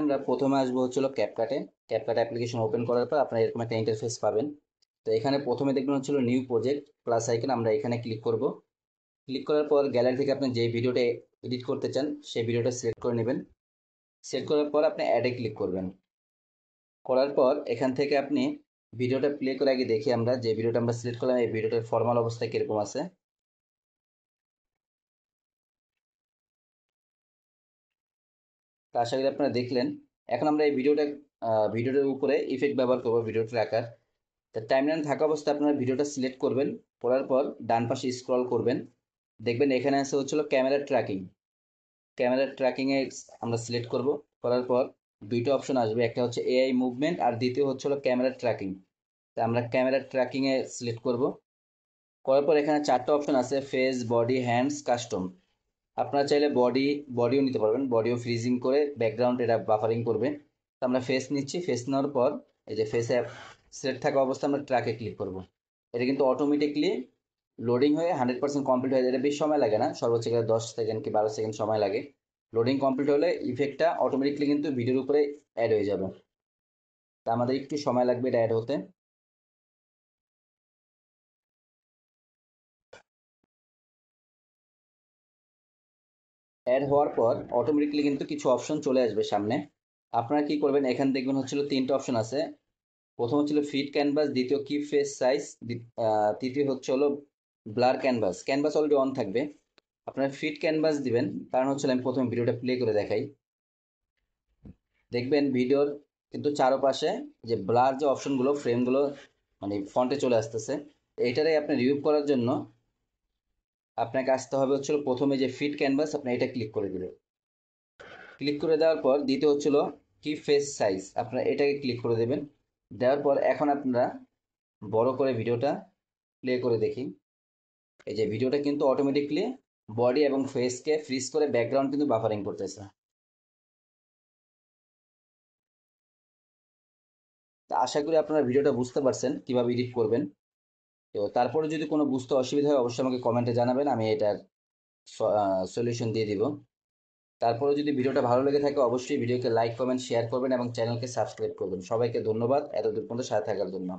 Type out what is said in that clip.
আমরা প্রথমে আসবো হচ্ছিল ক্যাপকাটে। ক্যাপকাট অ্যাপ্লিকেশন ওপেন করার পর আপনারা এরকম একটা ইন্টারফেস পাবেন। তো এখানে প্রথমে দেখবেন হচ্ছিল নিউ প্রজেক্ট প্লাস আইকন, আমরা এখানে ক্লিক করব। ক্লিক করার পর গ্যালারি থেকে আপনি যে ভিডিওটা এডিট করতে চান সেই ভিডিওটা সিলেক্ট করে নেবেন। সিলেক্ট করার পর আপনি অ্যাডে ক্লিক করবেন। করার পর এখান থেকে আপনি ভিডিওটা প্লে করে আগে দেখি আমরা যে ভিডিওটা আমরা সিলেক্ট করলাম এই ভিডিওটার ফর্মাল অবস্থা কিরকম আছে। তো আশা করি আপনারা দেখলেন। এখন আমরা এই ভিডিওটার উপরে ইফেক্ট ব্যবহার করবো, ভিডিও ট্র্যাকার। তা টাইমলাইন থাকা অবস্থায় আপনারা ভিডিওটা সিলেক্ট করবেন। করার পর ডান পাশে স্ক্রল করবেন, দেখবেন এখানে আছে হচ্ছিল ক্যামেরা ট্র্যাকিং। ক্যামেরা ট্র্যাকিংয়ে আমরা সিলেক্ট করব। করার পর দুইটা অপশন আসবে, একটা হচ্ছে এআই মুভমেন্ট আর দ্বিতীয় হচ্ছিল ক্যামেরা ট্র্যাকিং। তা আমরা ক্যামেরা ট্র্যাকিংয়ে সিলেক্ট করব। করার পর এখানে চারটা অপশন আছে, ফেস, বডি, হ্যান্ডস, কাস্টম। আপনারা চাইলে বডিও নিতে পারবেন, বডিও ফ্রিজিং করে ব্যাকগ্রাউন্ড এটা বাফারিং করবে। তো আমরা ফেস নিচ্ছি। ফেস নেওয়ার পর এই যে ফেসে সিলেক্ট থাকা অবস্থায় আমরা ট্র্যাকে ক্লিক করব। এটা কিন্তু অটোমেটিকলি লোডিং হয়ে 100% কমপ্লিট হয়ে যায়। এটা বেশি সময় লাগে না, সর্বোচ্চ গেলে 10 সেকেন্ড কি 12 সেকেন্ড সময় লাগে। লোডিং কমপ্লিট হলে ইফেক্টটা অটোমেটিকলি কিন্তু ভিডিওর উপরে অ্যাড হয়ে যাবে। তা আমাদের একটু সময় লাগবে এটা অ্যাড হতে। অ্যাড হওয়ার পর অটোমেটিকলি কিন্তু কিছু অপশন চলে আসবে সামনে। আপনারা কি করবেন, এখানে দেখবেন হচ্ছিল তিনটা অপশন আছে। প্রথম হচ্ছিল ফিট ক্যানভাস, দ্বিতীয় কিপ ফেস সাইজ, তৃতীয় হচ্ছে হলো blur canvas. Canvas already on থাকবে, আপনারা ফিট ক্যানভাস দিবেন। কারণ হচ্ছে আমি প্রথমে ভিডিওটা প্লে করে দেখাই। দেখবেন ভিডিওর কিন্তু চারপাশে যে ব্লার যে অপশনগুলো ফ্রেমগুলো মানে ফন্টে চলে আসতেছে। এইটারে আপনি রিমুভ করার জন্য আপনাকে আসতে হবে হচ্ছিল প্রথমে যে ফিট ক্যানভাস, আপনি এটা ক্লিক করে দিবেন। ক্লিক করে দেওয়ার পর দ্বিতীয় হচ্ছিল কি ফেস সাইজ, আপনারা এটাকে ক্লিক করে দেবেন। দেওয়ার পর এখন আপনারা বড় করে ভিডিওটা প্লে করে দেখি। এই যে ভিডিওটা কিন্তু অটোমেটিকলি বডি এবং ফেসকে ফ্রিজ করে ব্যাকগ্রাউন্ড কিন্তু বাফারিং করতেছে। তা আশা করি আপনারা ভিডিওটা বুঝতে পারছেন কিভাবে এডিট করবেন। তো তারপরে যদি কোনো বুঝতে অসুবিধা হয় অবশ্যই আমাকে কমেন্টে জানাবেন, আমি এটার সলিউশন দিয়ে দিব। তারপরে যদি ভিডিওটা ভালো লেগে থাকে অবশ্যই ভিডিওকে লাইক, কমেন্ট, শেয়ার করবেন এবং চ্যানেলকে সাবস্ক্রাইব করবেন। সবাইকে ধন্যবাদ এতদূর পর্যন্ত সাথে থাকার জন্য।